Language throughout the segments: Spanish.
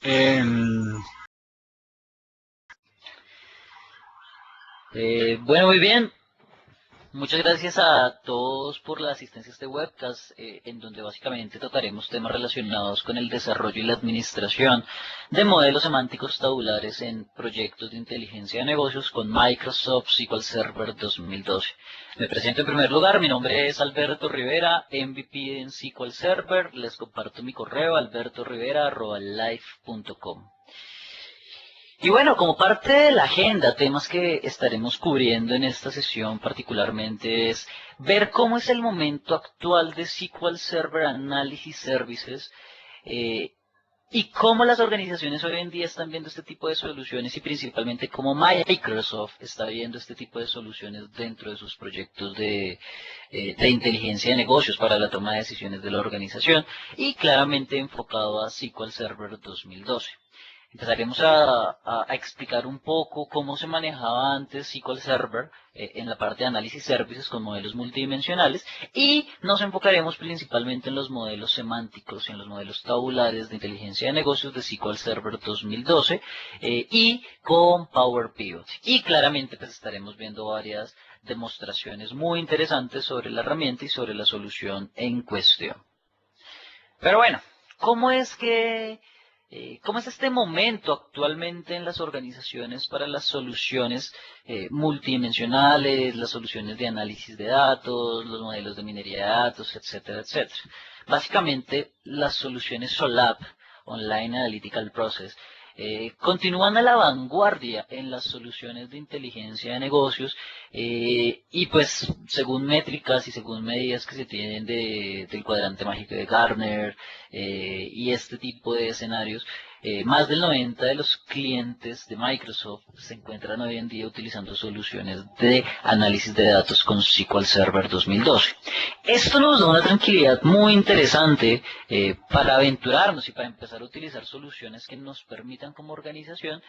Em, Bueno, muy bien. Muchas gracias a todos por la asistencia a este webcast, en donde básicamente trataremos temas relacionados con el desarrollo y la administración de modelos semánticos tabulares en proyectos de inteligencia de negocios con Microsoft SQL Server 2012. Me presento en primer lugar, mi nombre es Alberto Rivera, MVP en SQL Server. Les comparto mi correo albertorivera@life.com. Y bueno, como parte de la agenda, temas que estaremos cubriendo en esta sesión particularmente es ver cómo es el momento actual de SQL Server Analysis Services, eh, y cómo las organizaciones hoy en día están viendo este tipo de soluciones y principalmente cómo Microsoft está viendo este tipo de soluciones dentro de sus proyectos de inteligencia de negocios para la toma de decisiones de la organización y claramente enfocado a SQL Server 2012. Empezaremos a explicar un poco cómo se manejaba antes SQL Server en la parte de análisis services con modelos multidimensionales y nos enfocaremos principalmente en los modelos semánticos, en los modelos tabulares de inteligencia de negocios de SQL Server 2012 y con Power Pivot. Y claramente pues estaremos viendo varias demostraciones muy interesantes sobre la herramienta y sobre la solución en cuestión. Pero bueno, ¿cómo es que, cómo es este momento actualmente en las organizaciones para las soluciones multidimensionales, las soluciones de análisis de datos, los modelos de minería de datos, etcétera, etcétera? Básicamente, las soluciones SOLAP, Online Analytical Process, continúan a la vanguardia en las soluciones de inteligencia de negocios y pues según métricas y según medidas que se tienen del cuadrante mágico de Gartner y este tipo de escenarios, más del 90 de los clientes de Microsoft se encuentran hoy en día utilizando soluciones de análisis de datos con SQL Server 2012. Esto nos da una tranquilidad muy interesante para aventurarnos y para empezar a utilizar soluciones que nos permitan como organización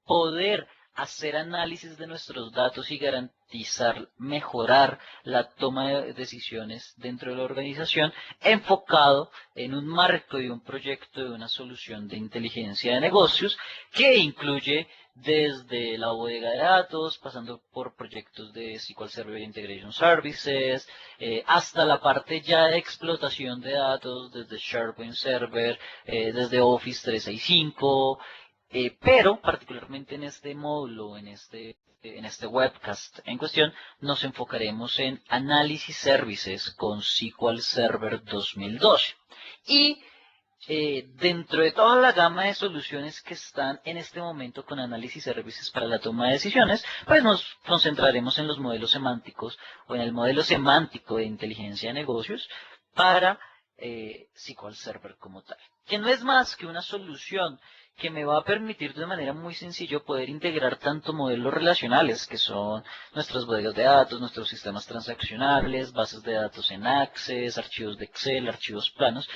poder hacer análisis de nuestros datos y garantizar, mejorar la toma de decisiones dentro de la organización enfocado en un marco y un proyecto de una solución de inteligencia de negocios que incluye desde la bodega de datos, pasando por proyectos de SQL Server Integration Services, hasta la parte ya de explotación de datos, desde SharePoint Server, desde Office 365, pero particularmente en este módulo, en este webcast en cuestión, nos enfocaremos en análisis services con SQL Server 2012. Y dentro de toda la gama de soluciones que están en este momento con análisis services para la toma de decisiones, pues nos concentraremos en los modelos semánticos o en el modelo semántico de inteligencia de negocios para SQL Server como tal, que no es más que una solución que me va a permitir de manera muy sencilla poder integrar tanto modelos relacionales, que son nuestras bodegas de datos, nuestros sistemas transaccionales, bases de datos en Access, archivos de Excel, archivos planos,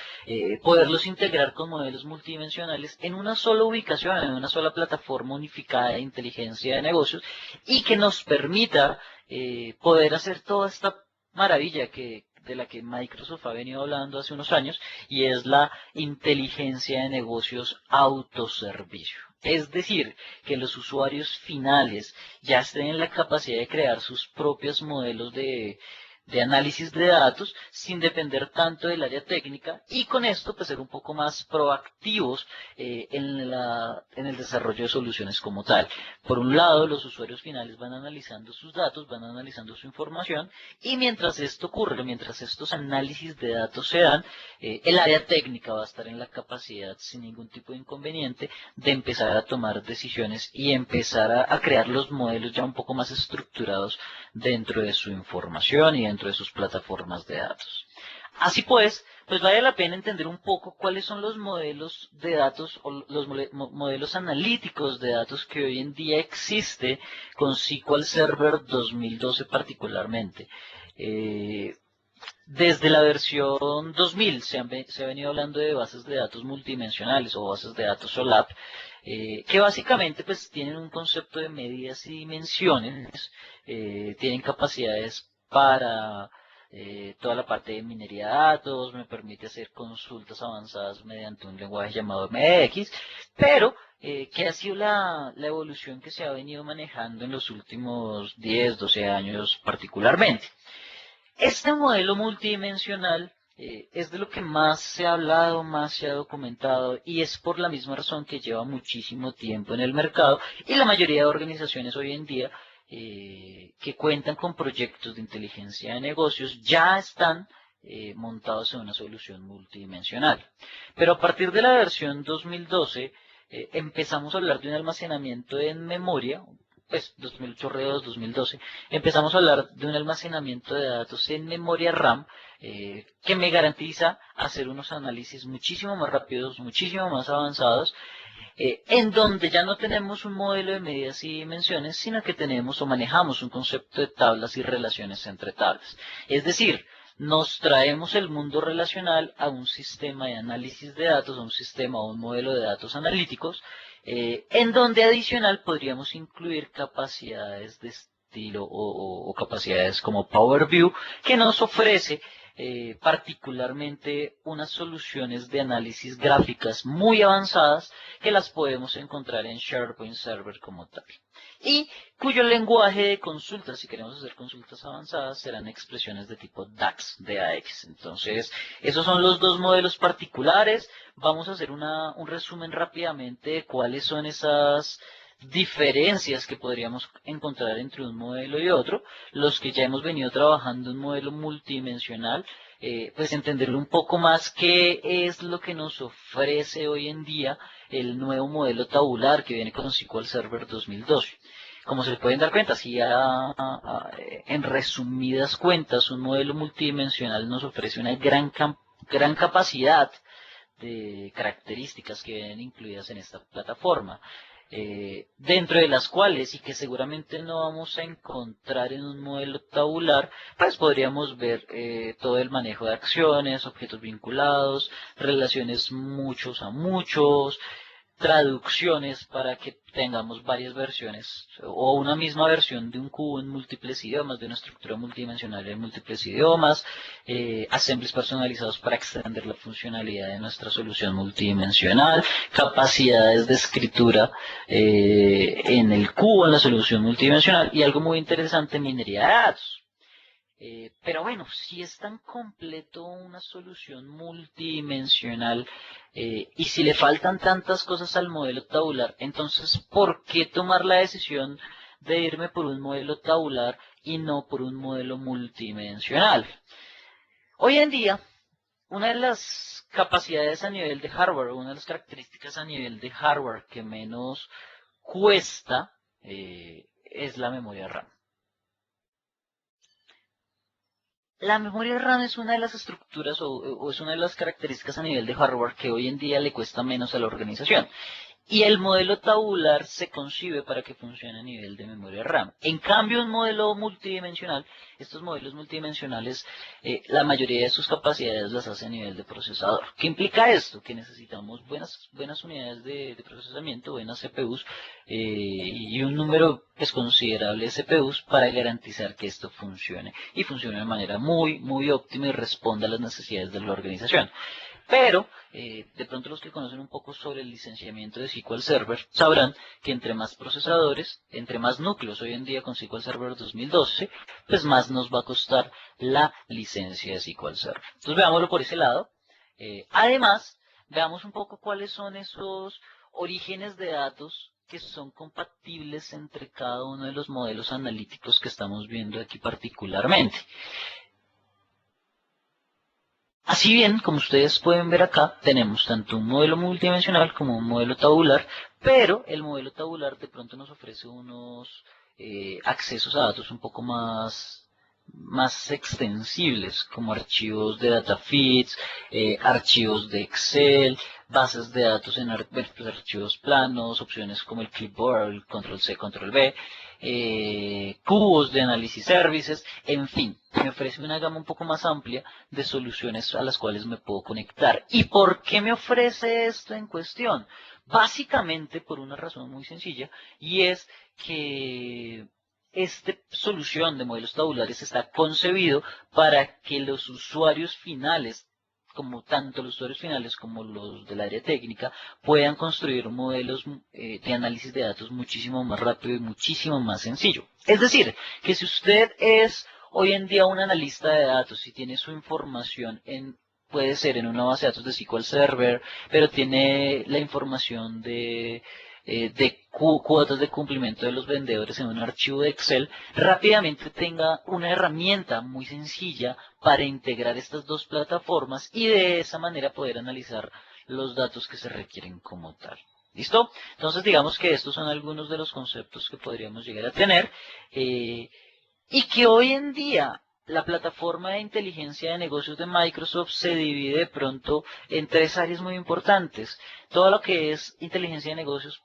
poderlos integrar con modelos multidimensionales en una sola ubicación, en una sola plataforma unificada de inteligencia de negocios y que nos permita poder hacer toda esta maravilla de la que Microsoft ha venido hablando hace unos años y es la inteligencia de negocios autoservicio. Es decir, que los usuarios finales ya estén en la capacidad de crear sus propios modelos de análisis de datos sin depender tanto del área técnica y con esto pues ser un poco más proactivos en el desarrollo de soluciones como tal. Por un lado, los usuarios finales van analizando sus datos, van analizando su información y mientras esto ocurre, mientras estos análisis de datos se dan, el área técnica va a estar en la capacidad sin ningún tipo de inconveniente de empezar a tomar decisiones y empezar a crear los modelos ya un poco más estructurados dentro de su información y dentro de sus plataformas de datos. Así pues vale la pena entender un poco cuáles son los modelos de datos o los modelos analíticos de datos que hoy en día existe con SQL Server 2012 particularmente. Eh, Desde la versión 2000 se ha venido hablando de bases de datos multidimensionales o bases de datos OLAP, que básicamente pues tienen un concepto de medidas y dimensiones, tienen capacidades para toda la parte de minería de datos, me permite hacer consultas avanzadas mediante un lenguaje llamado MX pero que ha sido la evolución que se ha venido manejando en los últimos 10, 12 años particularmente. Este modelo multidimensional es de lo que más se ha hablado, más se ha documentado y es por la misma razón que lleva muchísimo tiempo en el mercado y la mayoría de organizaciones hoy en día que cuentan con proyectos de inteligencia de negocios ya están montados en una solución multidimensional. Pero a partir de la versión 2012 empezamos a hablar de un almacenamiento en memoria, pues 2008 Redos 2012, empezamos a hablar de un almacenamiento de datos en memoria RAM que me garantiza hacer unos análisis muchísimo más rápidos, muchísimo más avanzados, en donde ya no tenemos un modelo de medidas y dimensiones, sino que tenemos o manejamos un concepto de tablas y relaciones entre tablas. Es decir, nos traemos el mundo relacional a un sistema de análisis de datos, a un sistema o un modelo de datos analíticos, en donde adicional podríamos incluir capacidades de estilo o capacidades como Power View que nos ofrece particularmente unas soluciones de análisis gráficas muy avanzadas que las podemos encontrar en SharePoint Server como tal. Y cuyo lenguaje de consultas, si queremos hacer consultas avanzadas, serán expresiones de tipo DAX, DAX. Entonces, esos son los dos modelos particulares. Vamos a hacer un resumen rápidamente de cuáles son esas diferencias que podríamos encontrar entre un modelo y otro. Los que ya hemos venido trabajando un modelo multidimensional, pues entenderlo un poco más qué es lo que nos ofrece hoy en día el nuevo modelo tabular que viene con SQL Server 2012. Como se pueden dar cuenta, si en resumidas cuentas, un modelo multidimensional nos ofrece una gran capacidad de características que vienen incluidas en esta plataforma, dentro de las cuales, y que seguramente no vamos a encontrar en un modelo tabular, pues podríamos ver todo el manejo de acciones, objetos vinculados, relaciones muchos a muchos, traducciones para que tengamos varias versiones o una misma versión de un cubo en múltiples idiomas, de una estructura multidimensional en múltiples idiomas, assemblies personalizados para extender la funcionalidad de nuestra solución multidimensional, capacidades de escritura en el cubo, en la solución multidimensional y algo muy interesante, minería de datos. Pero bueno, si es tan completo una solución multidimensional y si le faltan tantas cosas al modelo tabular, entonces, ¿por qué tomar la decisión de irme por un modelo tabular y no por un modelo multidimensional? Hoy en día, una de las capacidades a nivel de hardware, una de las características a nivel de hardware que menos cuesta es la memoria RAM. La memoria RAM es una de las estructuras o es una de las características a nivel de hardware que hoy en día le cuesta menos a la organización. Y el modelo tabular se concibe para que funcione a nivel de memoria RAM. En cambio, un modelo multidimensional, estos modelos multidimensionales, la mayoría de sus capacidades las hace a nivel de procesador. ¿Qué implica esto? Que necesitamos buenas unidades de procesamiento, buenas CPUs y un número considerable de CPUs para garantizar que esto funcione. Y funcione de manera muy óptima y responda a las necesidades de la organización. Pero, de pronto los que conocen un poco sobre el licenciamiento de SQL Server sabrán que entre más procesadores, entre más núcleos hoy en día con SQL Server 2012, pues más nos va a costar la licencia de SQL Server. Entonces veámoslo por ese lado. Además, veamos un poco cuáles son esos orígenes de datos que son compatibles entre cada uno de los modelos analíticos que estamos viendo aquí particularmente. Así bien, como ustedes pueden ver acá, tenemos tanto un modelo multidimensional como un modelo tabular, pero el modelo tabular de pronto nos ofrece unos accesos a datos un poco más extensibles, como archivos de data feeds, archivos de Excel, bases de datos en pues, archivos planos, opciones como el clipboard, el control C, control V, cubos de análisis services, en fin, me ofrece una gama un poco más amplia de soluciones a las cuales me puedo conectar. ¿Y por qué me ofrece esto en cuestión? Básicamente por una razón muy sencilla, y es que esta solución de modelos tabulares está concebido para que los usuarios finales como tanto los usuarios finales como los del área técnica puedan construir modelos de análisis de datos muchísimo más rápido y muchísimo más sencillo. Es decir, que si usted es hoy en día un analista de datos y tiene su información puede ser en una base de datos de SQL Server, pero tiene la información de cuotas de cumplimiento de los vendedores en un archivo de Excel, rápidamente tenga una herramienta muy sencilla para integrar estas dos plataformas y de esa manera poder analizar los datos que se requieren como tal. ¿Listo? Entonces digamos que estos son algunos de los conceptos que podríamos llegar a tener y que hoy en día la plataforma de inteligencia de negocios de Microsoft se divide de pronto en tres áreas muy importantes. Todo lo que es inteligencia de negocios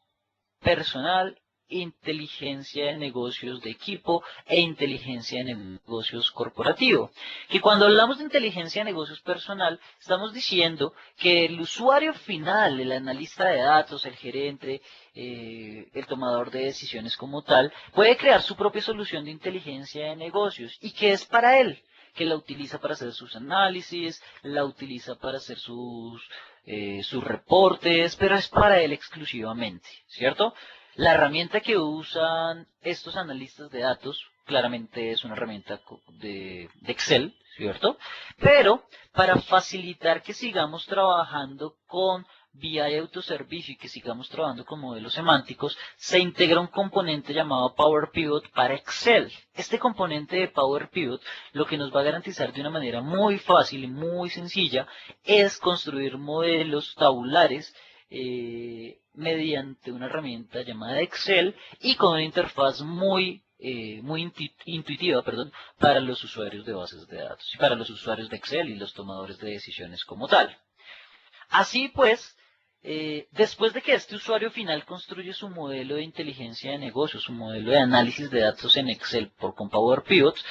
personal, inteligencia de negocios de equipo e inteligencia de negocios corporativo. Que cuando hablamos de inteligencia de negocios personal, estamos diciendo que el usuario final, el analista de datos, el gerente, el tomador de decisiones como tal, puede crear su propia solución de inteligencia de negocios y que es para él, que la utiliza para hacer sus análisis, la utiliza para hacer sus reportes, pero es para él exclusivamente, ¿cierto? La herramienta que usan estos analistas de datos claramente es una herramienta de Excel, ¿cierto? Pero para facilitar que sigamos trabajando con BI autoservicio y que sigamos trabajando con modelos semánticos, se integra un componente llamado Power Pivot para Excel. Este componente de Power Pivot lo que nos va a garantizar de una manera muy fácil y muy sencilla es construir modelos tabulares mediante una herramienta llamada Excel y con una interfaz muy intuitiva, perdón, para los usuarios de bases de datos y para los usuarios de Excel y los tomadores de decisiones como tal. Así pues, después de que este usuario final construye su modelo de inteligencia de negocio, su modelo de análisis de datos en Excel con Power Pivots,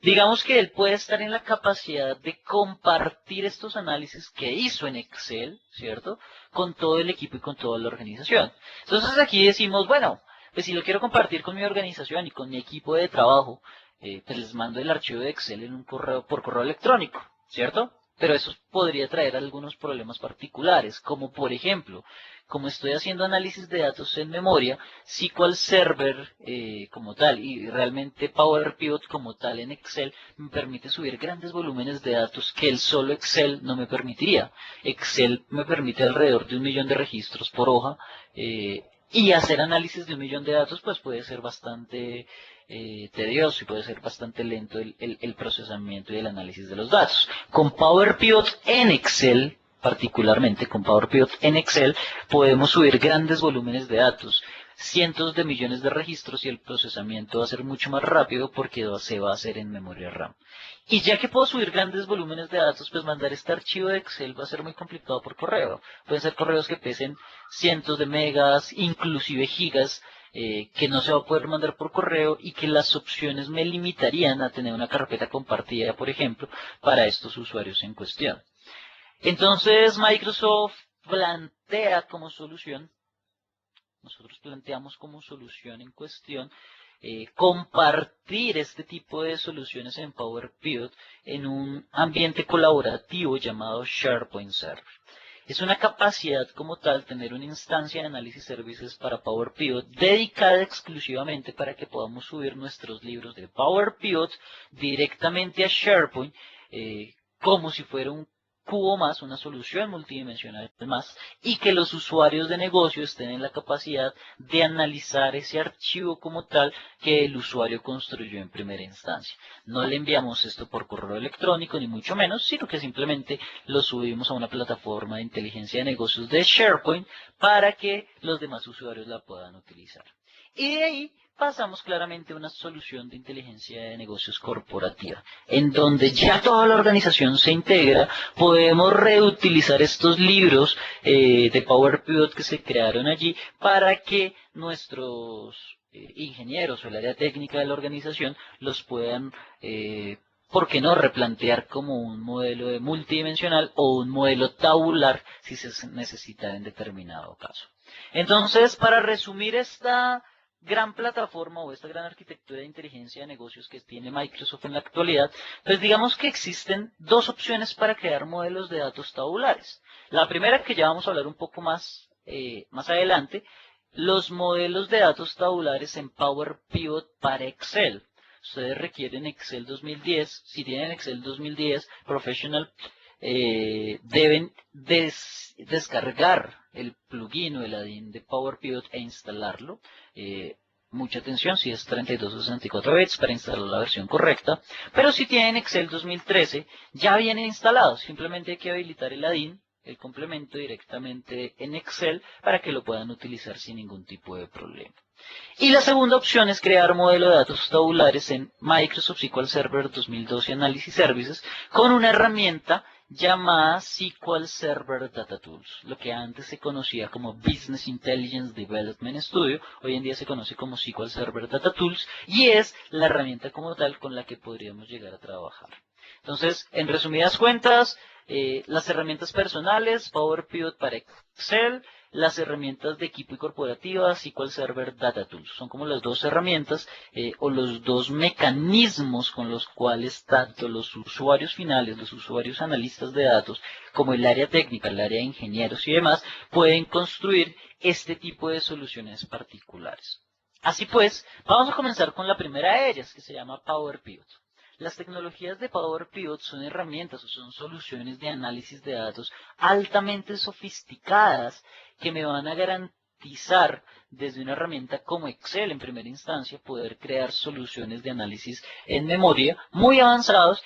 digamos que él puede estar en la capacidad de compartir estos análisis que hizo en Excel, ¿cierto? Con todo el equipo y con toda la organización. Entonces aquí decimos, bueno, pues si lo quiero compartir con mi organización y con mi equipo de trabajo, pues les mando el archivo de Excel en un correo, por correo electrónico, ¿cierto? Pero eso podría traer algunos problemas particulares, como por ejemplo, como estoy haciendo análisis de datos en memoria, SQL Server como tal y realmente Power Pivot como tal en Excel me permite subir grandes volúmenes de datos que el solo Excel no me permitiría. Excel me permite alrededor de 1.000.000 de registros por hoja y hacer análisis de 1.000.000 de datos pues puede ser bastante tedioso y puede ser bastante lento el procesamiento y el análisis de los datos. Con Power Pivot en Excel, particularmente con Power Pivot en Excel, podemos subir grandes volúmenes de datos, cientos de millones de registros y el procesamiento va a ser mucho más rápido porque se va a hacer en memoria RAM. Y ya que puedo subir grandes volúmenes de datos, pues mandar este archivo de Excel va a ser muy complicado por correo. Pueden ser correos que pesen cientos de megas, inclusive gigas, que no se va a poder mandar por correo y que las opciones me limitarían a tener una carpeta compartida, por ejemplo, para estos usuarios en cuestión. Entonces Microsoft plantea como solución, nosotros planteamos como solución en cuestión, compartir este tipo de soluciones en Power Pivot en un ambiente colaborativo llamado SharePoint Server. Es una capacidad como tal tener una instancia de análisis services para Power Pivot dedicada exclusivamente para que podamos subir nuestros libros de Power Pivot directamente a SharePoint como si fuera un cubo más, una solución multidimensional más, y que los usuarios de negocio estén en la capacidad de analizar ese archivo como tal que el usuario construyó en primera instancia. No le enviamos esto por correo electrónico, ni mucho menos, sino que simplemente lo subimos a una plataforma de inteligencia de negocios de SharePoint para que los demás usuarios la puedan utilizar. Y de ahí pasamos claramente a una solución de inteligencia de negocios corporativa, en donde ya toda la organización se integra, podemos reutilizar estos libros de Power Pivot que se crearon allí para que nuestros ingenieros o el área técnica de la organización los puedan ¿por qué no replantear como un modelo de multidimensional o un modelo tabular si se necesita en determinado caso? Entonces, para resumir esta gran plataforma o esta gran arquitectura de inteligencia de negocios que tiene Microsoft en la actualidad, pues digamos que existen dos opciones para crear modelos de datos tabulares. La primera, que ya vamos a hablar un poco más adelante, los modelos de datos tabulares en Power Pivot para Excel. Ustedes requieren Excel 2010. Si tienen Excel 2010 Professional, deben descargar el plugin o el add-in de Power Pivot e instalarlo. Mucha atención, si es 32 o 64 bits para instalar la versión correcta. Pero si tienen Excel 2013, ya viene instalado. Simplemente hay que habilitar el add-in, el complemento directamente en Excel para que lo puedan utilizar sin ningún tipo de problema. Y la segunda opción es crear modelo de datos tabulares en Microsoft SQL Server 2012 Analysis Services con una herramienta llamada SQL Server Data Tools, lo que antes se conocía como Business Intelligence Development Studio, hoy en día se conoce como SQL Server Data Tools y es la herramienta como tal con la que podríamos llegar a trabajar. Entonces, en resumidas cuentas, las herramientas personales, Power Pivot para Excel, las herramientas de equipo y corporativas, SQL Server Data Tools. Son como las dos herramientas o los dos mecanismos con los cuales tanto los usuarios finales, los usuarios analistas de datos, como el área técnica, el área de ingenieros y demás, pueden construir este tipo de soluciones particulares. Así pues, vamos a comenzar con la primera de ellas, que se llama Power Pivot. Las tecnologías de Power Pivot son herramientas o son soluciones de análisis de datos altamente sofisticadas que me van a garantizar desde una herramienta como Excel en primera instancia poder crear soluciones de análisis en memoria muy avanzados,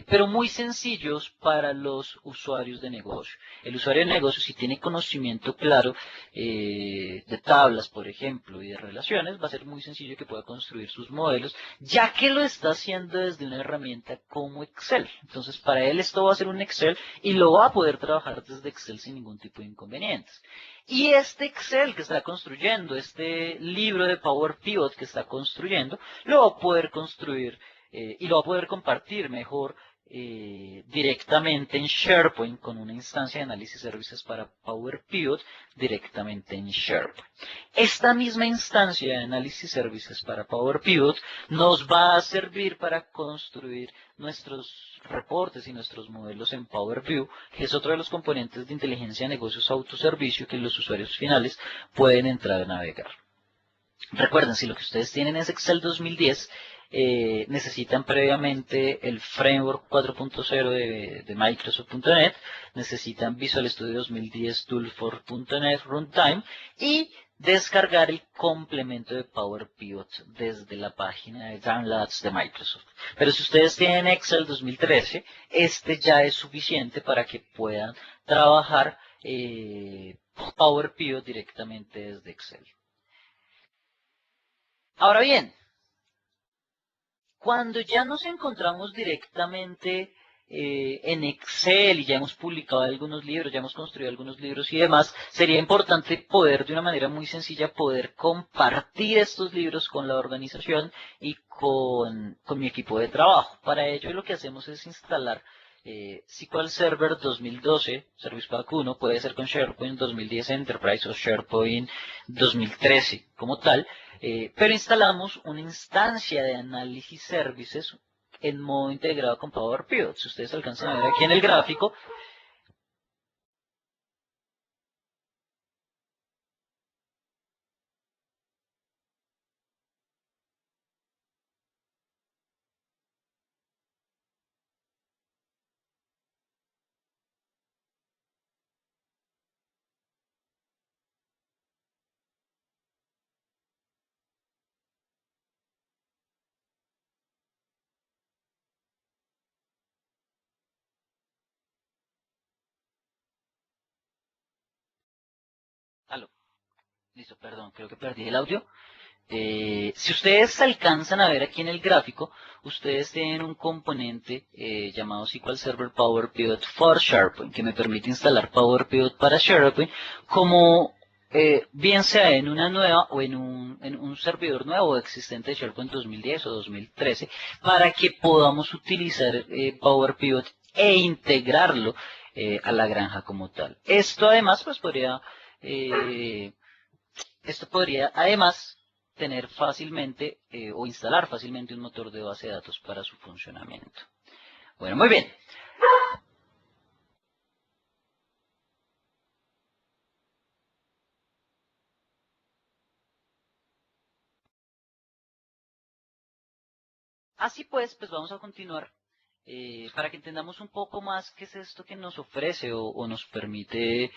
pero muy sencillos para los usuarios de negocio. El usuario de negocio, si tiene conocimiento claro de tablas, por ejemplo, y de relaciones, va a ser muy sencillo que pueda construir sus modelos, ya que lo está haciendo desde una herramienta como Excel. Entonces, para él esto va a ser un Excel y lo va a poder trabajar desde Excel sin ningún tipo de inconvenientes. Y este Excel que está construyendo, este libro de Power Pivot que está construyendo, lo va a poder construir y lo va a poder compartir mejor directamente en SharePoint con una instancia de análisis services para Power Pivot directamente en SharePoint. Esta misma instancia de análisis services para Power Pivot nos va a servir para construir nuestros reportes y nuestros modelos en Power View, que es otro de los componentes de inteligencia de negocios autoservicio que los usuarios finales pueden entrar a navegar. Recuerden, si lo que ustedes tienen es Excel 2010, necesitan previamente el Framework 4.0 de Microsoft.NET, necesitan Visual Studio 2010 Tool for .NET Runtime y descargar el complemento de Power Pivot desde la página de Downloads de Microsoft. Pero si ustedes tienen Excel 2013, este ya es suficiente para que puedan trabajar Power Pivot directamente desde Excel. Ahora bien, cuando ya nos encontramos directamente en Excel y ya hemos publicado algunos libros, ya hemos construido algunos libros y demás, sería importante poder de una manera muy sencilla poder compartir estos libros con la organización y con mi equipo de trabajo. Para ello lo que hacemos es instalar SQL Server 2012, Service Pack 1, puede ser con SharePoint 2010 Enterprise o SharePoint 2013 como tal, pero instalamos una instancia de análisis services en modo integrado con Power Pivot. Si ustedes alcanzan a ver aquí en el gráfico, aló, listo, perdón, creo que perdí el audio. Si ustedes alcanzan a ver aquí en el gráfico, ustedes tienen un componente llamado SQL Server Power Pivot for SharePoint, que me permite instalar Power Pivot para SharePoint como bien sea en una nueva o en un servidor nuevo existente de SharePoint 2010 o 2013, para que podamos utilizar Power Pivot e integrarlo a la granja como tal. Esto además pues podría además tener fácilmente o instalar fácilmente un motor de base de datos para su funcionamiento. Bueno, muy bien. Así pues vamos a continuar para que entendamos un poco más qué es esto que nos ofrece o nos permite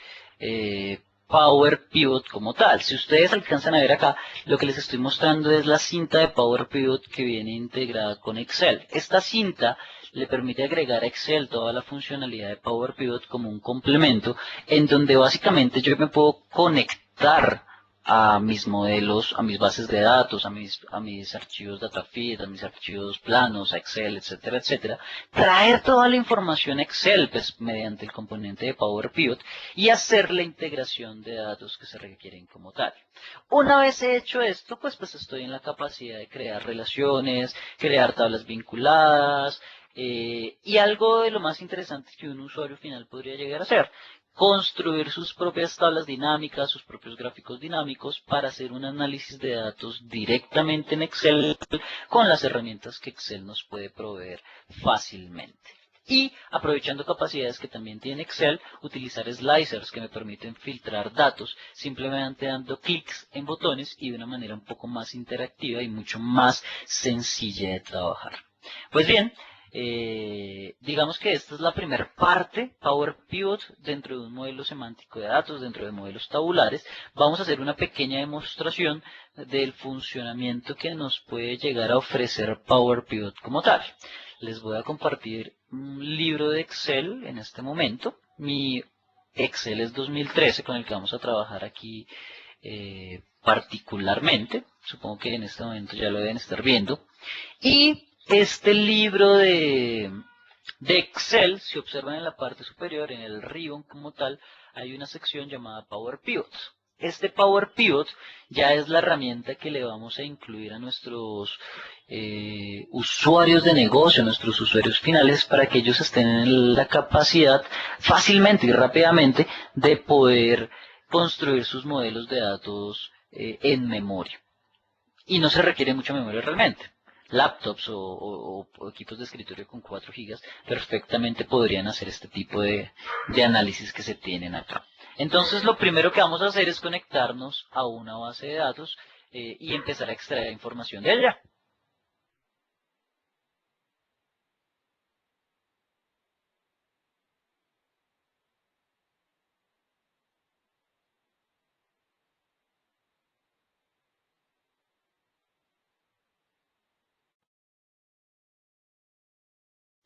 Power Pivot como tal. Si ustedes alcanzan a ver acá, lo que les estoy mostrando es la cinta de Power Pivot que viene integrada con Excel. Esta cinta le permite agregar a Excel toda la funcionalidad de Power Pivot como un complemento, en donde básicamente yo me puedo conectar a mis modelos, a mis bases de datos, a mis archivos DataFeed, a mis archivos planos, a Excel, etcétera, etcétera, traer toda la información a Excel pues, mediante el componente de Power Pivot y hacer la integración de datos que se requieren como tal. Una vez he hecho esto, pues estoy en la capacidad de crear relaciones, crear tablas vinculadas, y algo de lo más interesante que un usuario final podría llegar a hacer, construir sus propias tablas dinámicas, sus propios gráficos dinámicos para hacer un análisis de datos directamente en Excel con las herramientas que Excel nos puede proveer fácilmente. Y aprovechando capacidades que también tiene Excel, utilizar slicers que me permiten filtrar datos simplemente dando clics en botones y de una manera un poco más interactiva y mucho más sencilla de trabajar. Pues bien, digamos que esta es la primera parte, Power Pivot, dentro de un modelo semántico de datos, dentro de modelos tabulares. Vamos a hacer una pequeña demostración del funcionamiento que nos puede llegar a ofrecer Power Pivot como tal. Les voy a compartir un libro de Excel en este momento. Mi Excel es 2013 con el que vamos a trabajar aquí particularmente. Supongo que en este momento ya lo deben estar viendo. Y este libro de Excel, si observan en la parte superior, en el ribbon como tal, hay una sección llamada Power Pivot. Este Power Pivot ya es la herramienta que le vamos a incluir a nuestros usuarios de negocio, nuestros usuarios finales, para que ellos estén en la capacidad fácilmente y rápidamente de poder construir sus modelos de datos en memoria. Y no se requiere mucha memoria realmente. Laptops o equipos de escritorio con 4 gigas perfectamente podrían hacer este tipo de análisis que se tienen acá. Entonces lo primero que vamos a hacer es conectarnos a una base de datos y empezar a extraer información de ella.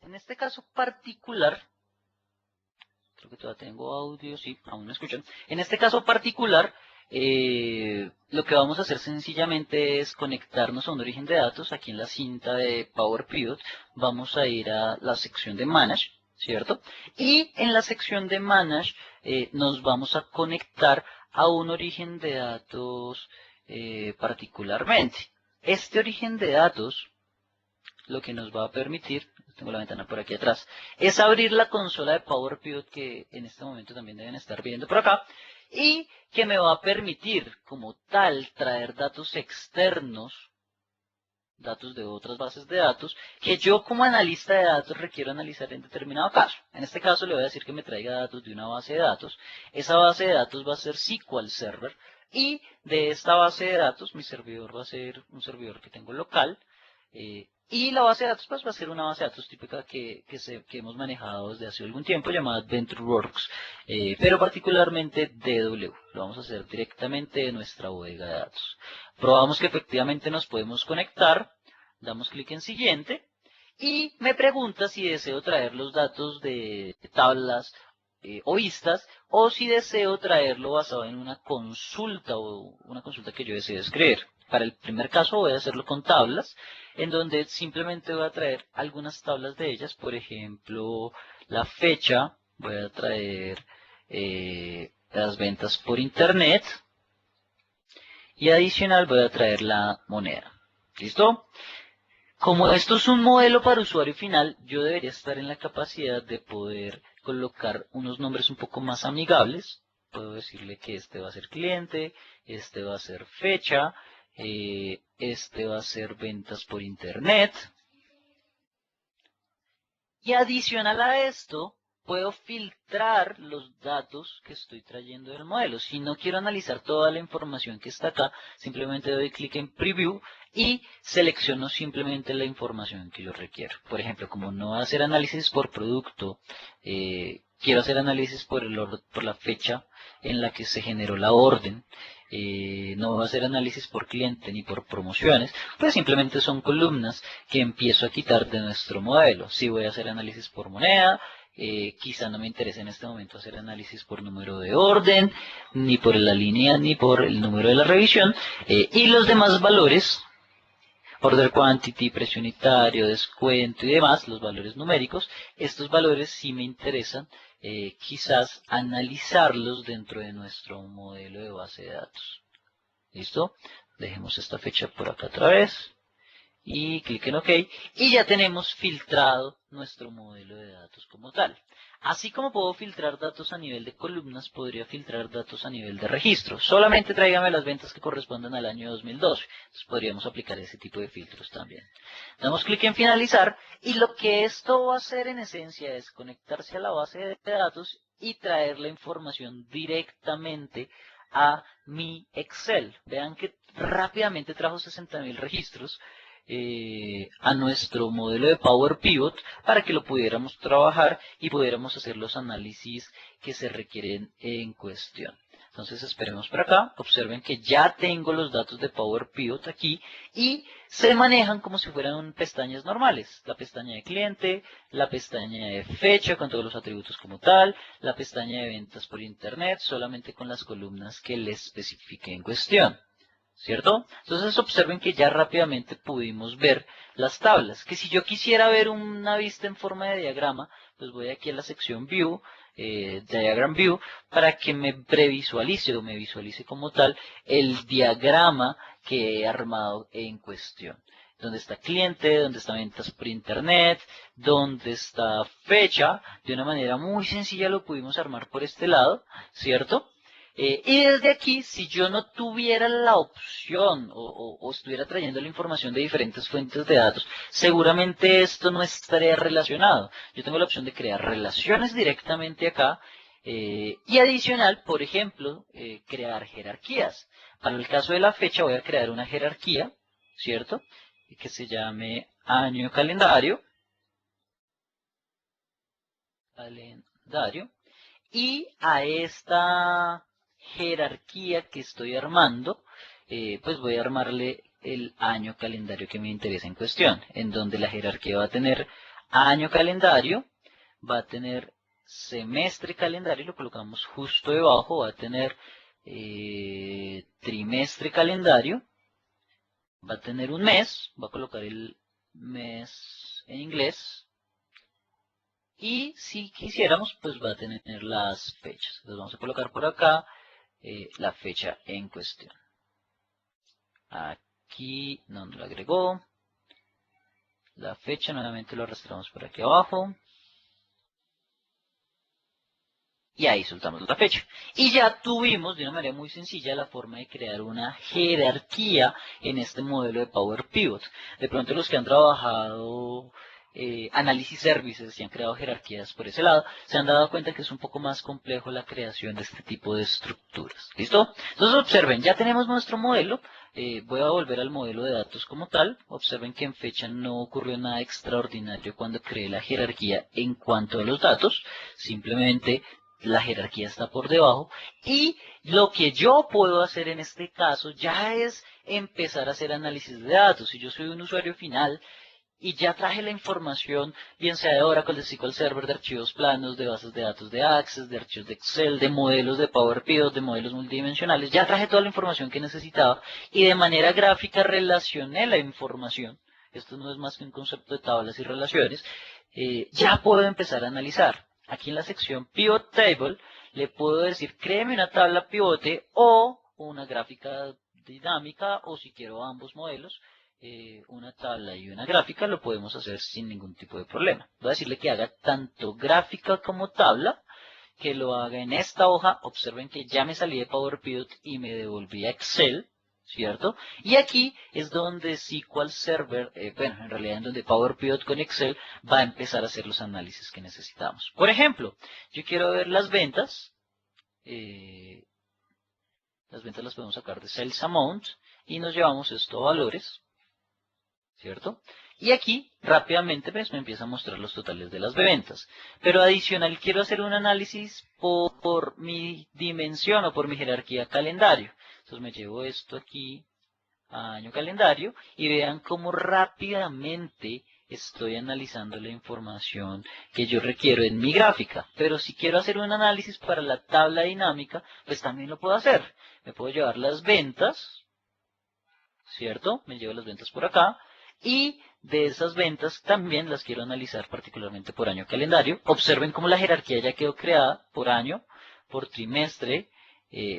En este caso particular, creo que todavía tengo audio, sí, aún me escuchan. En este caso particular, lo que vamos a hacer sencillamente es conectarnos a un origen de datos. Aquí en la cinta de Power Pivot vamos a ir a la sección de Manage, ¿cierto? Y en la sección de Manage nos vamos a conectar a un origen de datos particularmente. Este origen de datos lo que nos va a permitir, tengo la ventana por aquí atrás, es abrir la consola de Power Pivot que en este momento también deben estar viendo por acá y que me va a permitir como tal traer datos externos, datos de otras bases de datos, que yo como analista de datos requiero analizar en determinado caso. En este caso le voy a decir que me traiga datos de una base de datos. Esa base de datos va a ser SQL Server y de esta base de datos mi servidor va a ser un servidor que tengo local. Y la base de datos pues, va a ser una base de datos típica que hemos manejado desde hace algún tiempo llamada VentureWorks, pero particularmente DW. Lo vamos a hacer directamente de nuestra bodega de datos. Probamos que efectivamente nos podemos conectar, damos clic en siguiente y me pregunta si deseo traer los datos de tablas o vistas o si deseo traerlo basado en una consulta o una consulta que yo deseo escribir. Para el primer caso voy a hacerlo con tablas, en donde simplemente voy a traer algunas tablas de ellas, por ejemplo, la fecha, voy a traer las ventas por internet, y adicional voy a traer la moneda. ¿Listo? Como esto es un modelo para usuario final, yo debería estar en la capacidad de poder colocar unos nombres un poco más amigables. Puedo decirle que este va a ser cliente, este va a ser fecha, Este va a ser ventas por internet. Y adicional a esto, puedo filtrar los datos que estoy trayendo del modelo. Si no quiero analizar toda la información que está acá, simplemente doy clic en Preview y selecciono simplemente la información que yo requiero. Por ejemplo, como no va a hacer análisis por producto, quiero hacer análisis por la fecha en la que se generó la orden, no va a hacer análisis por cliente ni por promociones, pues simplemente son columnas que empiezo a quitar de nuestro modelo. Si voy a hacer análisis por moneda, quizá no me interesa en este momento hacer análisis por número de orden, ni por la línea, ni por el número de la revisión, y los demás valores, order quantity, precio unitario, descuento y demás, los valores numéricos, estos valores sí me interesan, quizás analizarlos dentro de nuestro modelo de base de datos. ¿Listo? Dejemos esta fecha por acá otra vez y clic en OK, y ya tenemos filtrado nuestro modelo de datos como tal. Así como puedo filtrar datos a nivel de columnas, podría filtrar datos a nivel de registro. Solamente tráigame las ventas que correspondan al año 2012. Entonces podríamos aplicar ese tipo de filtros también. Damos clic en finalizar y lo que esto va a hacer en esencia es conectarse a la base de datos y traer la información directamente a mi Excel. Vean que rápidamente trajo 60.000 registros a nuestro modelo de Power Pivot para que lo pudiéramos trabajar y pudiéramos hacer los análisis que se requieren en cuestión. Entonces esperemos por acá, observen que ya tengo los datos de Power Pivot aquí y se manejan como si fueran pestañas normales. La pestaña de cliente, la pestaña de fecha con todos los atributos como tal, la pestaña de ventas por internet solamente con las columnas que les especifique en cuestión. ¿Cierto? Entonces observen que ya rápidamente pudimos ver las tablas, que si yo quisiera ver una vista en forma de diagrama, pues voy aquí a la sección View, Diagram View, para que me previsualice o me visualice como tal el diagrama que he armado en cuestión. Donde está cliente, donde está ventas por internet, donde está fecha, de una manera muy sencilla lo pudimos armar por este lado, ¿cierto? Y desde aquí, si yo no tuviera la opción o estuviera trayendo la información de diferentes fuentes de datos, seguramente esto no estaría relacionado. Yo tengo la opción de crear relaciones directamente acá y adicional, por ejemplo, crear jerarquías. Para el caso de la fecha voy a crear una jerarquía, ¿cierto? Que se llame año calendario. Y a esta jerarquía que estoy armando, pues voy a armarle el año calendario que me interesa en cuestión, en donde la jerarquía va a tener año calendario, va a tener semestre calendario, lo colocamos justo debajo, va a tener trimestre calendario, va a tener un mes, va a colocar el mes en inglés, y si quisiéramos, pues va a tener las fechas. Entonces vamos a colocar por acá la fecha en cuestión. Aquí no lo agregó. La fecha nuevamente lo arrastramos por aquí abajo. Y ahí soltamos la fecha. Y ya tuvimos de una manera muy sencilla la forma de crear una jerarquía en este modelo de Power Pivot. De pronto los que han trabajado análisis services y han creado jerarquías por ese lado, se han dado cuenta que es un poco más complejo la creación de este tipo de estructuras. ¿Listo? Entonces observen, ya tenemos nuestro modelo. Voy a volver al modelo de datos como tal. Observen que en fecha no ocurrió nada extraordinario cuando creé la jerarquía en cuanto a los datos. Simplemente la jerarquía está por debajo y lo que yo puedo hacer en este caso ya es empezar a hacer análisis de datos. Si yo soy un usuario final y ya traje la información, bien sea de Oracle, de SQL Server, de archivos planos, de bases de datos de Access, de archivos de Excel, de modelos de Power Pivot, de modelos multidimensionales, ya traje toda la información que necesitaba y de manera gráfica relacioné la información. Esto no es más que un concepto de tablas y relaciones. Ya puedo empezar a analizar. Aquí en la sección Pivot Table le puedo decir, créeme una tabla pivote o una gráfica dinámica, o si quiero ambos modelos, una tabla y una gráfica, lo podemos hacer sin ningún tipo de problema. Voy a decirle que haga tanto gráfica como tabla, que lo haga en esta hoja. Observen que ya me salí de Power Pivot y me devolví a Excel, ¿cierto? Y aquí es donde SQL Server, bueno, en realidad en donde Power Pivot con Excel va a empezar a hacer los análisis que necesitamos. Por ejemplo, yo quiero ver las ventas las podemos sacar de Sales Amount y nos llevamos esto a valores, ¿cierto? Y aquí rápidamente pues, me empieza a mostrar los totales de las ventas. Pero adicional quiero hacer un análisis por mi dimensión o por mi jerarquía calendario. Entonces me llevo esto aquí a año calendario y vean cómo rápidamente estoy analizando la información que yo requiero en mi gráfica. Pero si quiero hacer un análisis para la tabla dinámica, pues también lo puedo hacer. Me puedo llevar las ventas, ¿cierto? Me llevo las ventas por acá. Y de esas ventas también las quiero analizar particularmente por año calendario. Observen cómo la jerarquía ya quedó creada por año, por trimestre,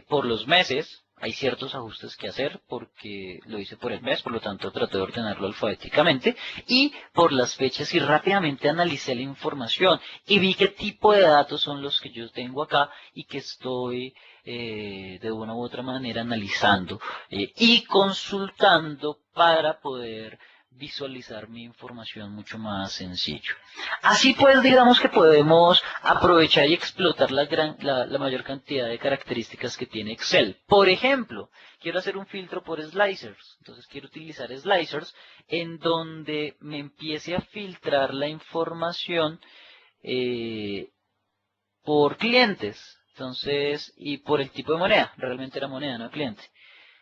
por los meses. Hay ciertos ajustes que hacer porque lo hice por el mes, por lo tanto traté de ordenarlo alfabéticamente. Y por las fechas y rápidamente analicé la información y vi qué tipo de datos son los que yo tengo acá y que estoy de una u otra manera analizando y consultando para poder visualizar mi información mucho más sencillo. Así pues, digamos que podemos aprovechar y explotar la mayor cantidad de características que tiene Excel. Por ejemplo, quiero hacer un filtro por slicers. Entonces quiero utilizar slicers en donde me empiece a filtrar la información por clientes. Entonces, y por el tipo de moneda. Realmente era moneda, no cliente.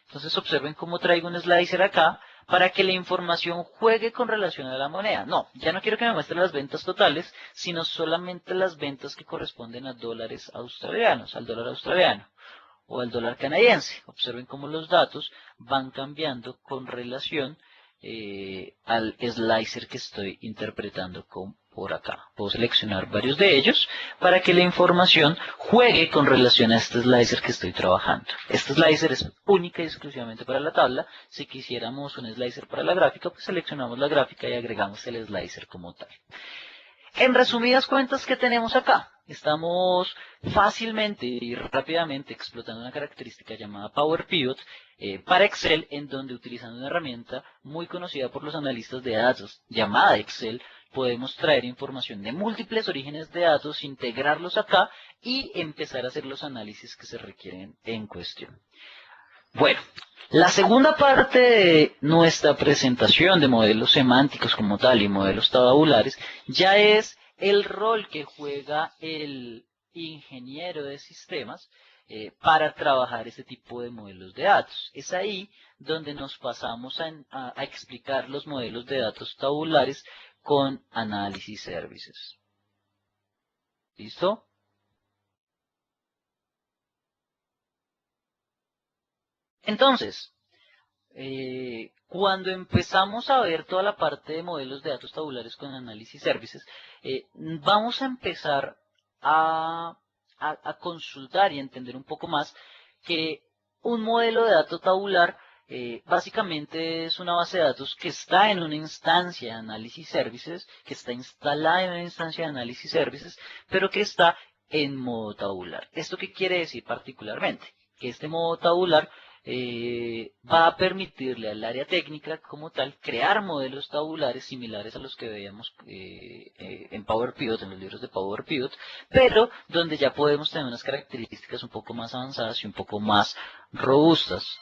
Entonces observen cómo traigo un slicer acá para que la información juegue con relación a la moneda. No, ya no quiero que me muestre las ventas totales, sino solamente las ventas que corresponden a dólares australianos, al dólar australiano o al dólar canadiense. Observen cómo los datos van cambiando con relación al slicer que estoy interpretando por acá. Puedo seleccionar varios de ellos para que la información juegue con relación a este slicer que estoy trabajando. Este slicer es única y exclusivamente para la tabla. Si quisiéramos un slicer para la gráfica, pues seleccionamos la gráfica y agregamos el slicer como tal. En resumidas cuentas, ¿qué tenemos acá? Estamos fácilmente y rápidamente explotando una característica llamada Power Pivot para Excel, en donde utilizando una herramienta muy conocida por los analistas de datos llamada Excel, podemos traer información de múltiples orígenes de datos, integrarlos acá y empezar a hacer los análisis que se requieren en cuestión. Bueno, la segunda parte de nuestra presentación de modelos semánticos como tal y modelos tabulares ya es el rol que juega el ingeniero de sistemas para trabajar este tipo de modelos de datos. Es ahí donde nos pasamos a explicar los modelos de datos tabulares con análisis services. ¿Listo? Entonces, cuando empezamos a ver toda la parte de modelos de datos tabulares con análisis services, vamos a empezar a consultar y entender un poco más que un modelo de datos tabular básicamente es una base de datos que está en una instancia de análisis services, que está instalada en una instancia de análisis services, pero que está en modo tabular. ¿Esto qué quiere decir particularmente? Que este modo tabular va a permitirle al área técnica como tal crear modelos tabulares similares a los que veíamos en Power Pivot, en los libros de Power Pivot, pero donde ya podemos tener unas características un poco más avanzadas y un poco más robustas.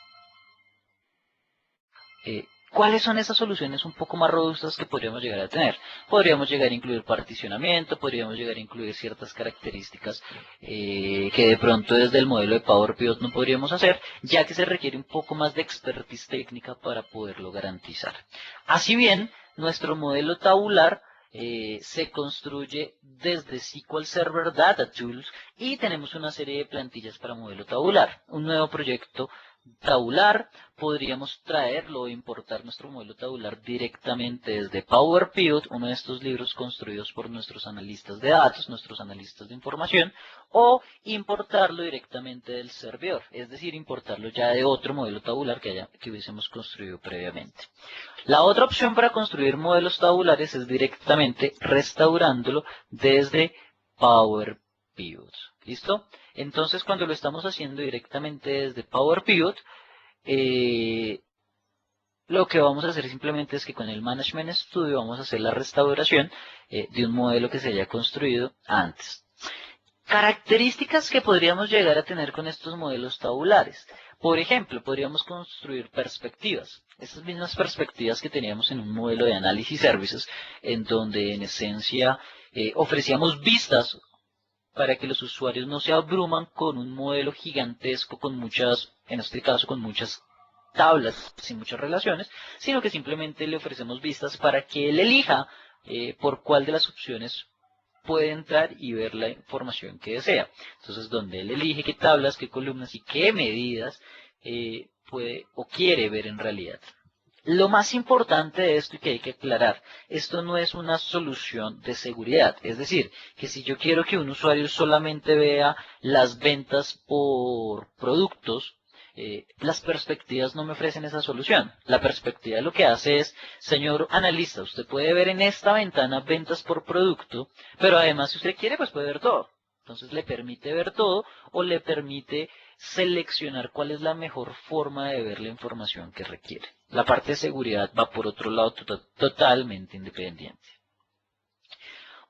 ¿Cuáles son esas soluciones un poco más robustas que podríamos llegar a tener? Podríamos llegar a incluir particionamiento, podríamos llegar a incluir ciertas características que de pronto desde el modelo de Power Pivot no podríamos hacer, ya que se requiere un poco más de expertise técnica para poderlo garantizar. Así bien, nuestro modelo tabular se construye desde SQL Server Data Tools y tenemos una serie de plantillas para modelo tabular. Un nuevo proyecto tabular, podríamos traerlo o importar nuestro modelo tabular directamente desde Power Pivot, uno de estos libros construidos por nuestros analistas de datos, nuestros analistas de información, o importarlo directamente del servidor, es decir, importarlo ya de otro modelo tabular que hubiésemos construido previamente. La otra opción para construir modelos tabulares es directamente restaurándolo desde Power Pivot. ¿Listo? Entonces, cuando lo estamos haciendo directamente desde Power Pivot, lo que vamos a hacer simplemente es que con el Management Studio vamos a hacer la restauración de un modelo que se haya construido antes. Características que podríamos llegar a tener con estos modelos tabulares. Por ejemplo, podríamos construir perspectivas. Esas mismas perspectivas que teníamos en un modelo de análisis services, en donde en esencia ofrecíamos vistas para que los usuarios no se abruman con un modelo gigantesco con muchas, en este caso con muchas tablas sin muchas relaciones, sino que simplemente le ofrecemos vistas para que él elija por cuál de las opciones puede entrar y ver la información que desea. Entonces, donde él elige qué tablas, qué columnas y qué medidas puede o quiere ver en realidad. Lo más importante de esto y que hay que aclarar, esto no es una solución de seguridad. Es decir, que si yo quiero que un usuario solamente vea las ventas por productos, las perspectivas no me ofrecen esa solución. La perspectiva lo que hace es, señor analista, usted puede ver en esta ventana ventas por producto, pero además si usted quiere, pues puede ver todo. Entonces le permite ver todo o le permite seleccionar cuál es la mejor forma de ver la información que requiere. La parte de seguridad va por otro lado totalmente independiente.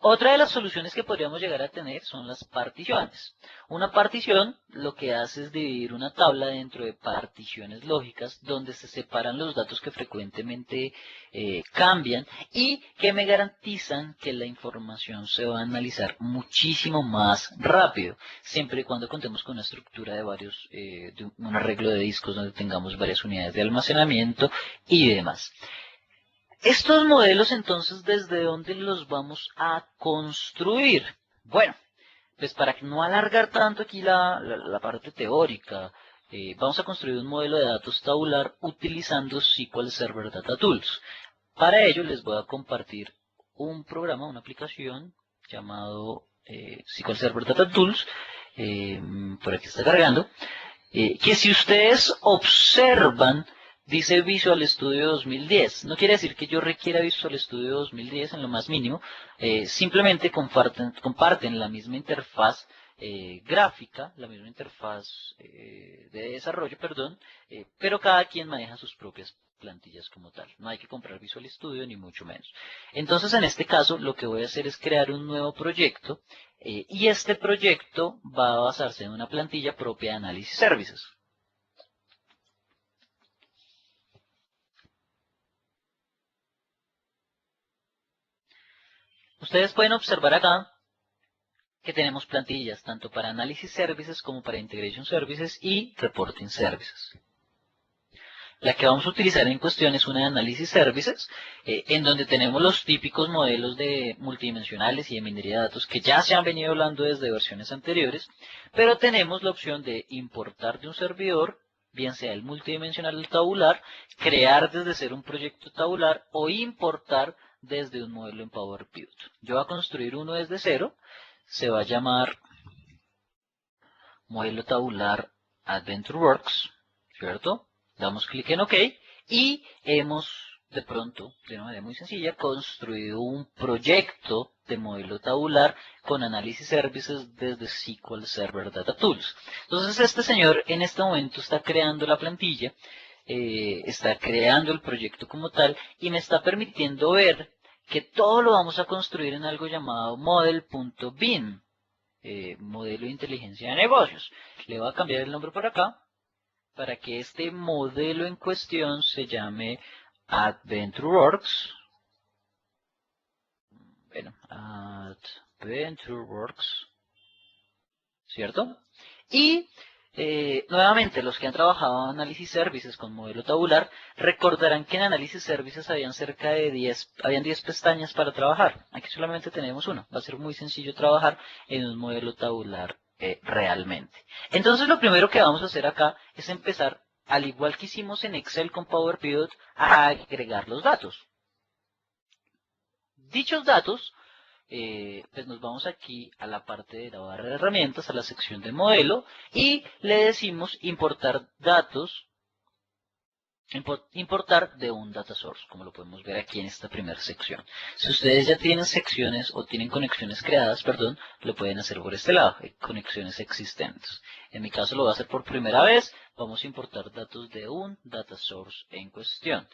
Otra de las soluciones que podríamos llegar a tener son las particiones. Una partición lo que hace es dividir una tabla dentro de particiones lógicas donde se separan los datos que frecuentemente cambian y que me garantizan que la información se va a analizar muchísimo más rápido, siempre y cuando contemos con una estructura de varios, de un arreglo de discos donde tengamos varias unidades de almacenamiento y demás. Estos modelos, entonces, ¿desde dónde los vamos a construir? Bueno, pues para no alargar tanto aquí la parte teórica, vamos a construir un modelo de datos tabular utilizando SQL Server Data Tools. Para ello les voy a compartir un programa, una aplicación llamado SQL Server Data Tools, por aquí está cargando, que si ustedes observan, dice Visual Studio 2010. No quiere decir que yo requiera Visual Studio 2010 en lo más mínimo, simplemente comparten la misma interfaz gráfica, la misma interfaz de desarrollo, perdón, pero cada quien maneja sus propias plantillas como tal. No hay que comprar Visual Studio ni mucho menos. Entonces, en este caso, lo que voy a hacer es crear un nuevo proyecto y este proyecto va a basarse en una plantilla propia de Analysis Services. Ustedes pueden observar acá que tenemos plantillas tanto para Analysis Services como para Integration Services y Reporting Services. La que vamos a utilizar en cuestión es una de Analysis Services, en donde tenemos los típicos modelos de multidimensionales y de minería de datos que ya se han venido hablando desde versiones anteriores, pero tenemos la opción de importar de un servidor, bien sea el multidimensional o el tabular, crear desde cero un proyecto tabular o importar desde un modelo en Power Pivot. Yo voy a construir uno desde cero, se va a llamar modelo tabular AdventureWorks, ¿cierto? Damos clic en OK y hemos, de pronto, de una manera muy sencilla, construido un proyecto de modelo tabular con Analysis Services desde SQL Server Data Tools. Entonces este señor en este momento está creando la plantilla, está creando el proyecto como tal y me está permitiendo ver que todo lo vamos a construir en algo llamado model.bin. Modelo de inteligencia de negocios. Le voy a cambiar el nombre por acá para que este modelo en cuestión se llame AdventureWorks. Bueno, AdventureWorks, ¿cierto? Y nuevamente, los que han trabajado en Análisis Services con modelo tabular, recordarán que en Análisis Services habían cerca de 10 pestañas para trabajar. Aquí solamente tenemos una. Va a ser muy sencillo trabajar en un modelo tabular realmente. Entonces, lo primero que vamos a hacer acá es empezar, al igual que hicimos en Excel con Power Pivot, a agregar los datos. Dichos datos pues nos vamos aquí a la parte de la barra de herramientas, a la sección de modelo y le decimos importar datos Importar de un data source, como lo podemos ver aquí en esta primera sección. Si ustedes ya tienen secciones o tienen conexiones creadas, perdón, lo pueden hacer por este lado, conexiones existentes. En mi caso lo voy a hacer por primera vez. Vamos a importar datos de un data source en cuestión.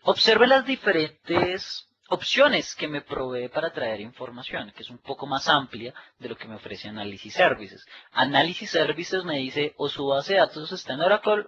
Observe las diferentes opciones que me provee para traer información, que es un poco más amplia de lo que me ofrece Analysis Services. Analysis Services me dice o su base de datos está en Oracle,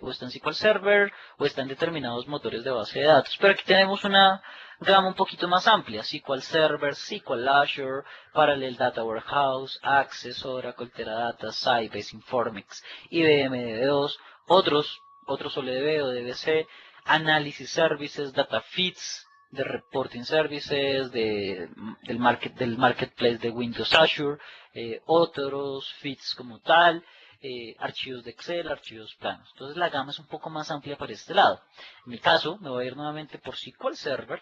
o está en SQL Server, o está en determinados motores de base de datos. Pero aquí tenemos una gama un poquito más amplia: SQL Server, SQL Azure, Parallel Data Warehouse, Access, Oracle, Teradata, Sybase, Informix, IBM DB2, otros OLEDB o DBC, Analysis Services, Data Feeds, de Reporting Services, del Marketplace de Windows Azure, otros feeds como tal, archivos de Excel, archivos planos. Entonces la gama es un poco más amplia para este lado. En mi caso, me voy a ir nuevamente por SQL Server,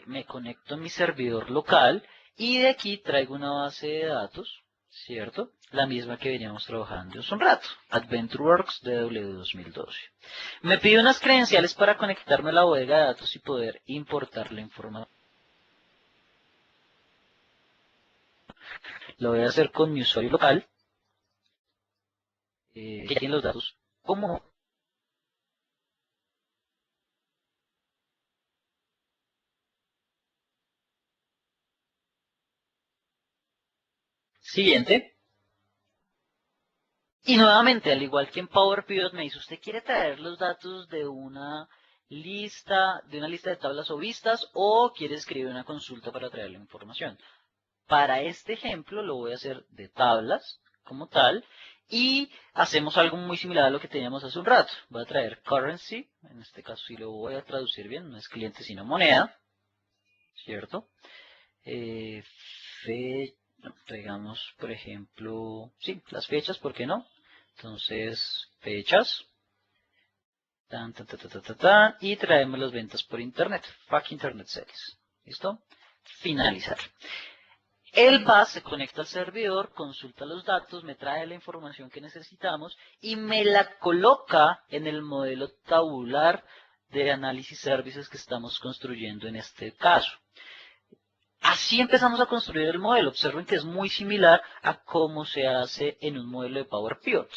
me conecto a mi servidor local y de aquí traigo una base de datos, ¿cierto? La misma que veníamos trabajando hace un rato, AdventureWorks DW 2012. Me pide unas credenciales para conectarme a la bodega de datos y poder importar la información. Lo voy a hacer con mi usuario local, que tiene los datos como siguiente. Y nuevamente, al igual que en Power Pivot, me dice: ¿usted quiere traer los datos de una lista de tablas o vistas, o quiere escribir una consulta para traer la información? Para este ejemplo lo voy a hacer de tablas como tal, y hacemos algo muy similar a lo que teníamos hace un rato. Voy a traer currency, en este caso sí lo voy a traducir bien, no es cliente sino moneda, ¿cierto? Eh, no, traigamos, por ejemplo, sí, las fechas, ¿por qué no? Entonces, fechas, y traemos las ventas por internet, FAQ Internet Sales. ¿Listo? Finalizar. Él va, se conecta al servidor, consulta los datos, me trae la información que necesitamos y me la coloca en el modelo tabular de análisis services que estamos construyendo en este caso. Así empezamos a construir el modelo. Observen que es muy similar a cómo se hace en un modelo de Power Pivot.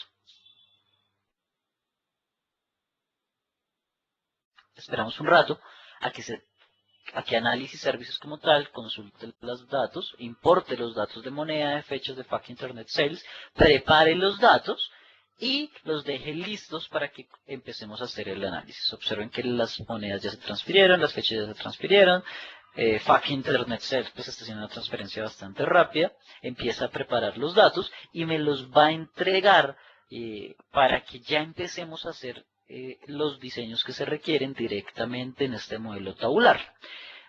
Esperamos un rato a que Análisis Services como tal consulte los datos, importe los datos de moneda, de fechas, de FAQ Internet Sales, prepare los datos y los deje listos para que empecemos a hacer el análisis. Observen que las monedas ya se transfirieron, las fechas ya se transfirieron, FAQ Internet Sales pues está haciendo una transferencia bastante rápida, empieza a preparar los datos y me los va a entregar para que ya empecemos a hacer los diseños que se requieren directamente en este modelo tabular.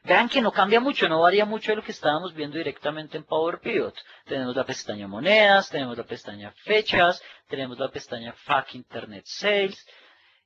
Vean que no cambia mucho, no varía mucho de lo que estábamos viendo directamente en Power Pivot. Tenemos la pestaña monedas, tenemos la pestaña fechas, tenemos la pestaña FAQ Internet Sales,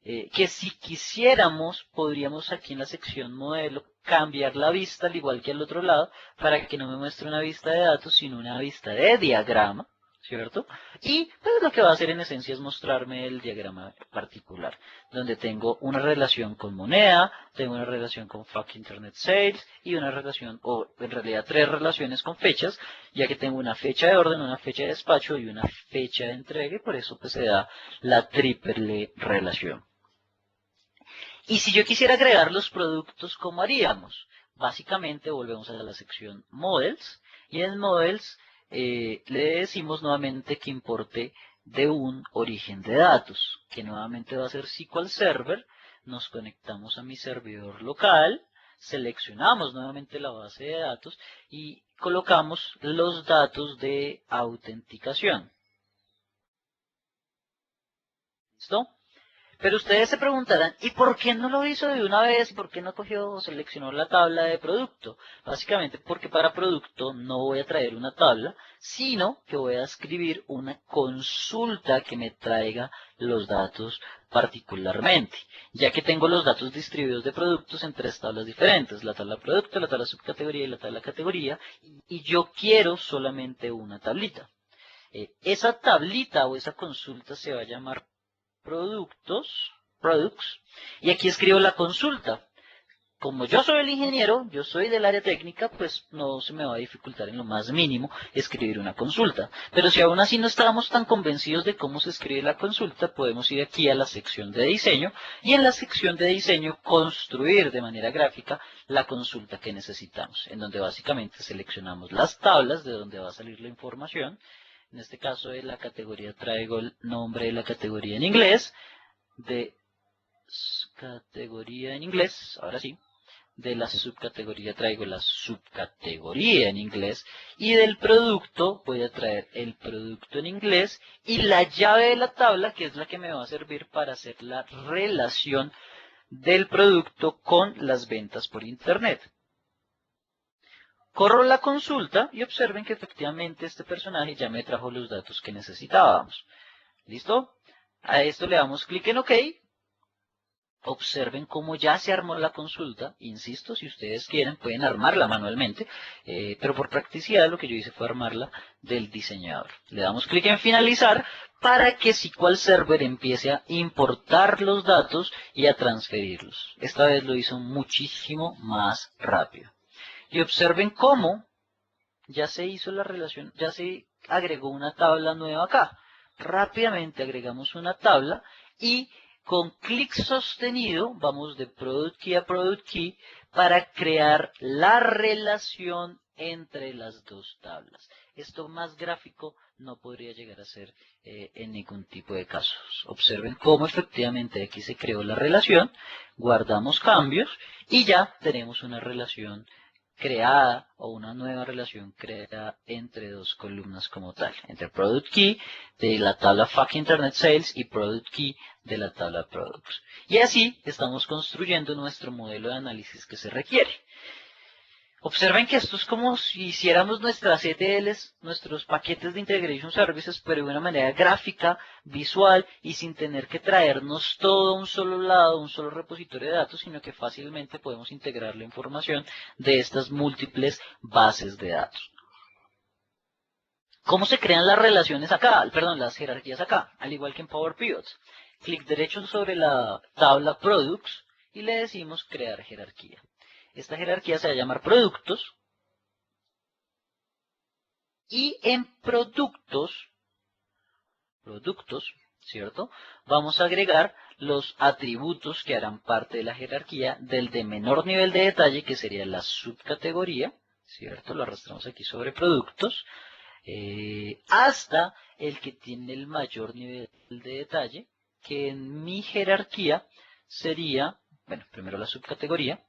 que si quisiéramos podríamos aquí en la sección modelo cambiar la vista al igual que al otro lado para que no me muestre una vista de datos sino una vista de diagrama, ¿cierto? Y pues lo que va a hacer en esencia es mostrarme el diagrama particular, donde tengo una relación con moneda, tengo una relación con FAQ Internet Sales y una relación, o en realidad tres relaciones con fechas, ya que tengo una fecha de orden, una fecha de despacho y una fecha de entrega, y por eso pues se da la triple relación. Y si yo quisiera agregar los productos, ¿cómo haríamos? Básicamente volvemos a la sección Models y en Models le decimos nuevamente que importe de un origen de datos, que nuevamente va a ser SQL Server. Nos conectamos a mi servidor local, seleccionamos nuevamente la base de datos y colocamos los datos de autenticación. ¿Listo? Pero ustedes se preguntarán: ¿y por qué no lo hizo de una vez? ¿Por qué no cogió o seleccionó la tabla de producto? Básicamente porque para producto no voy a traer una tabla, sino que voy a escribir una consulta que me traiga los datos particularmente, ya que tengo los datos distribuidos de productos en tres tablas diferentes: la tabla producto, la tabla subcategoría y la tabla categoría, y yo quiero solamente una tablita. Esa tablita o esa consulta se va a llamar productos, products, y aquí escribo la consulta. Como yo soy el ingeniero, yo soy del área técnica, pues no se me va a dificultar en lo más mínimo escribir una consulta. Pero si aún así no estábamos tan convencidos de cómo se escribe la consulta, podemos ir aquí a la sección de diseño y en la sección de diseño construir de manera gráfica la consulta que necesitamos, en donde básicamente seleccionamos las tablas de donde va a salir la información. En este caso de la categoría traigo el nombre de la categoría en inglés, ahora sí. De la subcategoría traigo la subcategoría en inglés y del producto voy a traer el producto en inglés y la llave de la tabla, que es la que me va a servir para hacer la relación del producto con las ventas por internet. Corro la consulta y observen que efectivamente este personaje ya me trajo los datos que necesitábamos. ¿Listo? A esto le damos clic en OK. Observen cómo ya se armó la consulta. Insisto, si ustedes quieren pueden armarla manualmente, pero por practicidad lo que yo hice fue armarla del diseñador. Le damos clic en finalizar para que SQL Server empiece a importar los datos y a transferirlos. Esta vez lo hizo muchísimo más rápido. Y observen cómo ya se hizo la relación, ya se agregó una tabla nueva acá. Rápidamente agregamos una tabla y con clic sostenido vamos de Product Key a Product Key para crear la relación entre las dos tablas. Esto más gráfico no podría llegar a ser en ningún tipo de casos. Observen cómo efectivamente aquí se creó la relación, guardamos cambios y ya tenemos una relación creada o una nueva relación creada entre dos columnas como tal, entre Product Key de la tabla FAQ Internet Sales y Product Key de la tabla Products. Y así estamos construyendo nuestro modelo de análisis que se requiere. Observen que esto es como si hiciéramos nuestras ETLs, nuestros paquetes de Integration Services, pero de una manera gráfica, visual y sin tener que traernos todo a un solo lado, un solo repositorio de datos, sino que fácilmente podemos integrar la información de estas múltiples bases de datos. ¿Cómo se crean las relaciones acá? Perdón, las jerarquías acá, al igual que en Power Pivots. Clic derecho sobre la tabla Products y le decimos crear jerarquía. Esta jerarquía se va a llamar productos y en productos, ¿cierto? Vamos a agregar los atributos que harán parte de la jerarquía del de menor nivel de detalle, que sería la subcategoría, ¿cierto? Lo arrastramos aquí sobre productos, hasta el que tiene el mayor nivel de detalle, que en mi jerarquía sería, bueno, primero la subcategoría,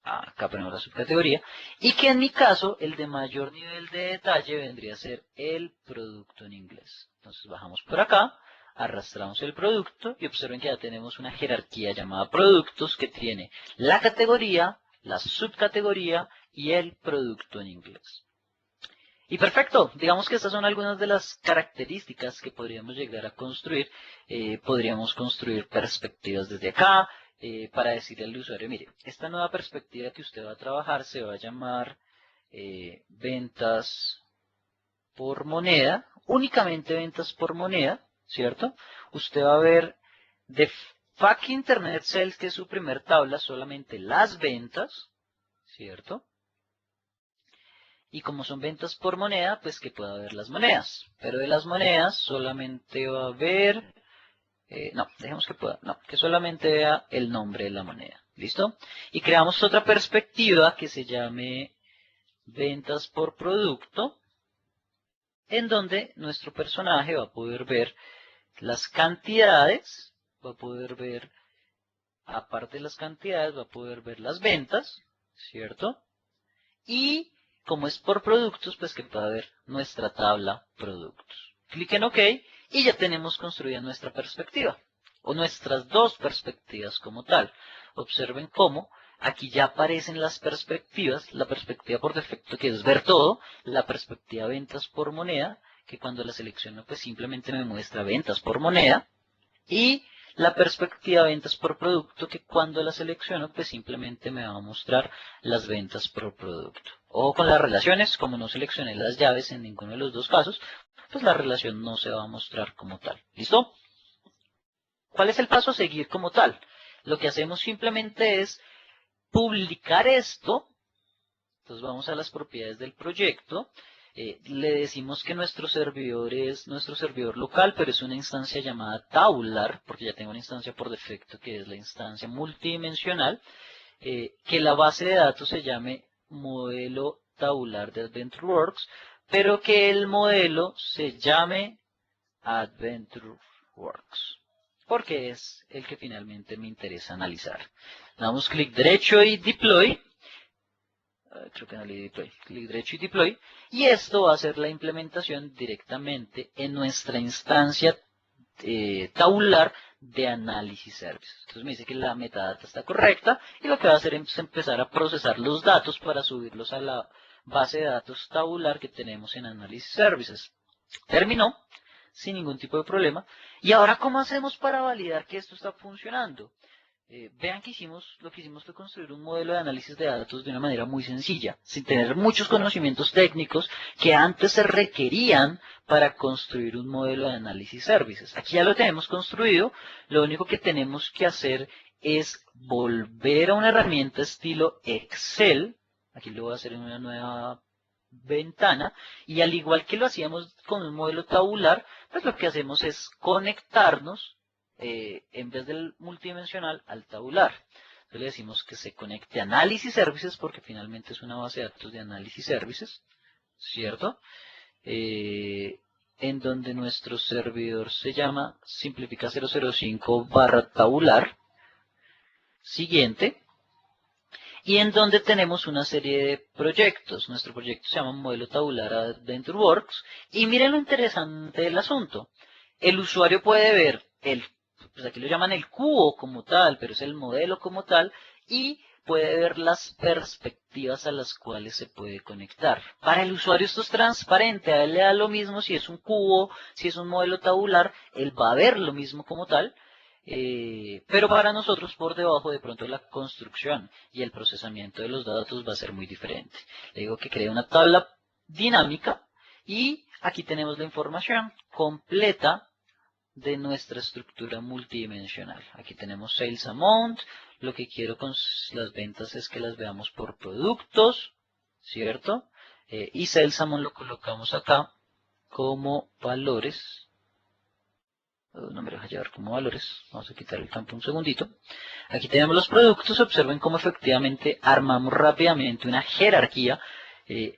acá ponemos la subcategoría, y que en mi caso el de mayor nivel de detalle vendría a ser el producto en inglés. Entonces bajamos por acá, arrastramos el producto y observen que ya tenemos una jerarquía llamada productos que tiene la categoría, la subcategoría y el producto en inglés. Y perfecto, digamos que estas son algunas de las características que podríamos llegar a construir. Podríamos construir perspectivas desde acá, para decirle al usuario, mire, esta nueva perspectiva que usted va a trabajar se va a llamar ventas por moneda, únicamente ventas por moneda, ¿cierto? Usted va a ver de FAQ Internet Sales, que es su primer tabla, solamente las ventas, ¿cierto? Y como son ventas por moneda, pues que pueda haber las monedas. Pero de las monedas solamente va a haber, no, dejemos que pueda, no, que solamente vea el nombre de la moneda. ¿Listo? Y creamos otra perspectiva que se llame ventas por producto, en donde nuestro personaje va a poder ver las cantidades, va a poder ver, aparte de las cantidades, va a poder ver las ventas, ¿cierto? Y como es por productos, pues que pueda ver nuestra tabla productos. Clic en OK y ya tenemos construida nuestra perspectiva, o nuestras dos perspectivas como tal. Observen cómo aquí ya aparecen las perspectivas, la perspectiva por defecto que es ver todo, la perspectiva ventas por moneda, que cuando la selecciono pues simplemente me muestra ventas por moneda, y la perspectiva de ventas por producto, que cuando la selecciono pues simplemente me va a mostrar las ventas por producto. O con las relaciones, como no seleccioné las llaves en ninguno de los dos casos, pues la relación no se va a mostrar como tal. ¿Listo? ¿Cuál es el paso a seguir como tal? Lo que hacemos simplemente es publicar esto. Entonces vamos a las propiedades del proyecto. Le decimos que nuestro servidor es nuestro servidor local, pero es una instancia llamada tabular, porque ya tengo una instancia por defecto que es la instancia multidimensional. Que la base de datos se llame modelo tabular de AdventureWorks, pero que el modelo se llame AdventureWorks, porque es el que finalmente me interesa analizar. Damos clic derecho y deploy. Creo que no le di deploy. Clic derecho y deploy. Y esto va a ser la implementación directamente en nuestra instancia tabular de análisis services. Entonces me dice que la metadata está correcta y lo que va a hacer es empezar a procesar los datos para subirlos a la base de datos tabular que tenemos en análisis services. Terminó sin ningún tipo de problema. Y ahora, ¿cómo hacemos para validar que esto está funcionando? Vean que lo que hicimos fue construir un modelo de análisis de datos de una manera muy sencilla, sin tener muchos conocimientos técnicos que antes se requerían para construir un modelo de análisis services. Aquí ya lo tenemos construido, lo único que tenemos que hacer es volver a una herramienta estilo Excel. Aquí lo voy a hacer en una nueva ventana, y al igual que lo hacíamos con un modelo tabular, pues lo que hacemos es conectarnos en vez del multidimensional al tabular. Entonces le decimos que se conecte a Análisis Services, porque finalmente es una base de datos de Análisis Services, ¿cierto? En donde nuestro servidor se llama Simplifica 005 barra tabular. Siguiente. Y en donde tenemos una serie de proyectos. Nuestro proyecto se llama Modelo Tabular AdventureWorks. Y miren lo interesante del asunto. El usuario puede ver pues aquí lo llaman el cubo como tal, pero es el modelo como tal, y puede ver las perspectivas a las cuales se puede conectar. Para el usuario esto es transparente, a él le da lo mismo si es un cubo, si es un modelo tabular, él va a ver lo mismo como tal, pero para nosotros por debajo de pronto la construcción y el procesamiento de los datos va a ser muy diferente. Le digo que cree una tabla dinámica y aquí tenemos la información completa de nuestra estructura multidimensional. Aquí tenemos Sales Amount. Lo que quiero con las ventas es que las veamos por productos, ¿cierto? Y Sales Amount lo colocamos acá como valores. No me deja llevar como valores. Vamos a quitar el campo un segundito. Aquí tenemos los productos. Observen cómo efectivamente armamos rápidamente una jerarquía.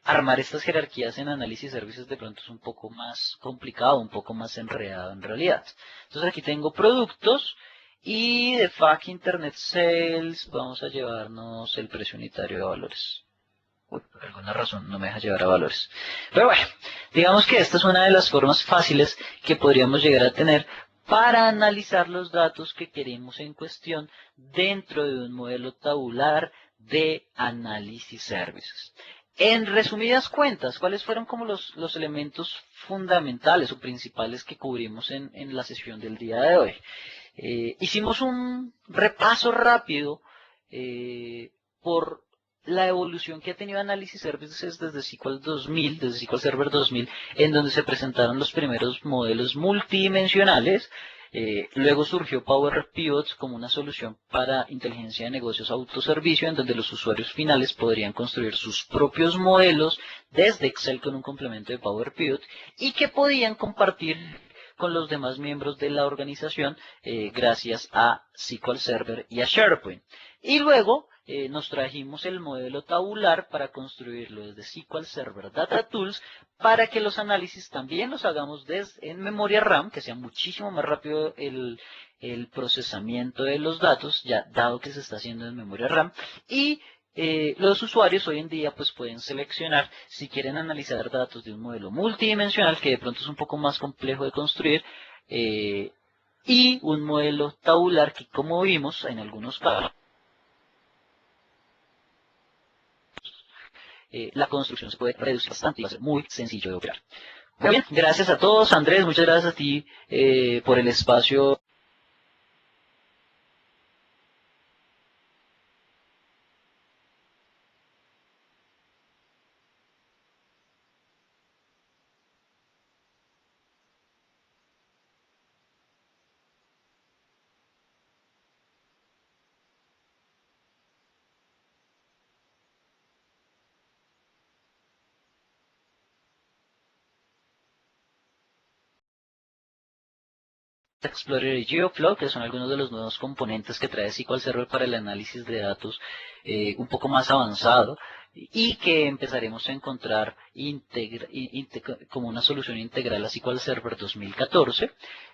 Armar estas jerarquías en análisis servicios de pronto es un poco más complicado, un poco más enredado en realidad. Entonces aquí tengo productos y de FAQ Internet Sales vamos a llevarnos el precio unitario de valores. Uy, por alguna razón no me deja llevar a valores. Pero bueno, digamos que esta es una de las formas fáciles que podríamos llegar a tener para analizar los datos que queremos en cuestión dentro de un modelo tabular de análisis servicios. En resumidas cuentas, ¿cuáles fueron como los elementos fundamentales o principales que cubrimos en la sesión del día de hoy? Hicimos un repaso rápido por la evolución que ha tenido Análisis Services desde SQL 2000, desde SQL Server 2000, en donde se presentaron los primeros modelos multidimensionales. Luego surgió Power Pivots como una solución para inteligencia de negocios autoservicio, en donde los usuarios finales podrían construir sus propios modelos desde Excel con un complemento de Power Pivot y que podían compartir con los demás miembros de la organización gracias a SQL Server y a SharePoint. Y luego nos trajimos el modelo tabular para construirlo desde SQL Server Data Tools para que los análisis también los hagamos en memoria RAM, que sea muchísimo más rápido el procesamiento de los datos, ya dado que se está haciendo en memoria RAM, y los usuarios hoy en día pues pueden seleccionar si quieren analizar datos de un modelo multidimensional, que de pronto es un poco más complejo de construir, y un modelo tabular que, como vimos en algunos casos, la construcción se puede reducir bastante y va a ser muy sencillo de operar. Muy bien, gracias a todos. Andrés, muchas gracias a ti por el espacio. Explorer y GeoFlow, que son algunos de los nuevos componentes que trae SQL Server para el análisis de datos un poco más avanzado y que empezaremos a encontrar como una solución integral a SQL Server 2014.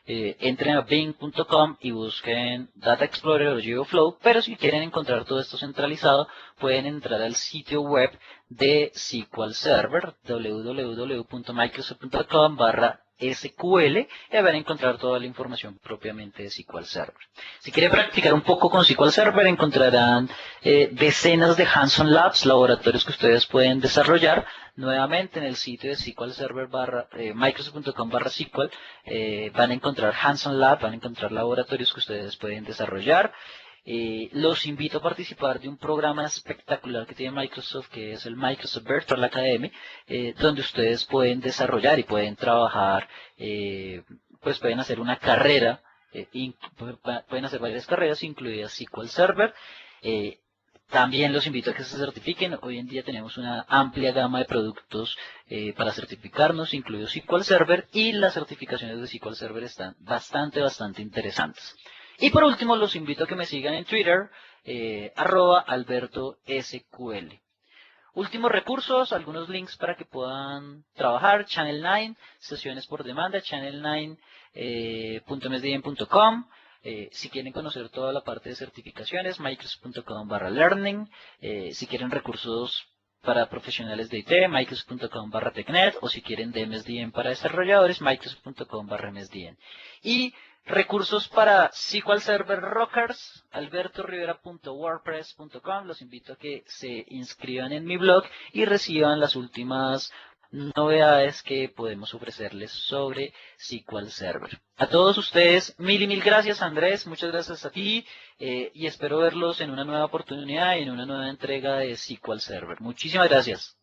Entren a bing.com y busquen Data Explorer o GeoFlow, pero si quieren encontrar todo esto centralizado, pueden entrar al sitio web de SQL Server, www.microsoft.com/SQL, y van a encontrar toda la información propiamente de SQL Server. Si quieren practicar un poco con SQL Server, encontrarán decenas de Hands-on Labs, laboratorios que ustedes pueden desarrollar nuevamente en el sitio de SQL Server Microsoft.com/SQL. Van a encontrar Hands-on Lab, van a encontrar laboratorios que ustedes pueden desarrollar. Los invito a participar de un programa espectacular que tiene Microsoft, que es el Microsoft Virtual Academy, donde ustedes pueden desarrollar y pueden trabajar, pues pueden hacer una carrera, pueden hacer varias carreras, incluidas SQL Server. También los invito a que se certifiquen. Hoy en día tenemos una amplia gama de productos para certificarnos, incluido SQL Server, y las certificaciones de SQL Server están bastante interesantes. Y por último, los invito a que me sigan en Twitter, @AlbertoSQL. Últimos recursos, algunos links para que puedan trabajar: Channel 9, sesiones por demanda, channel9.mesdien.com. Si quieren conocer toda la parte de certificaciones, microsoft.com/learning. Si quieren recursos para profesionales de IT, microsoft.com/technet, o si quieren de MSDN para desarrolladores, microsoft.com/MSDN. Y recursos para SQL Server Rockers, albertorivera.wordpress.com. Los invito a que se inscriban en mi blog y reciban las últimas novedades que podemos ofrecerles sobre SQL Server. A todos ustedes, mil gracias, Andrés, muchas gracias a ti, y espero verlos en una nueva oportunidad y en una nueva entrega de SQL Server. Muchísimas gracias.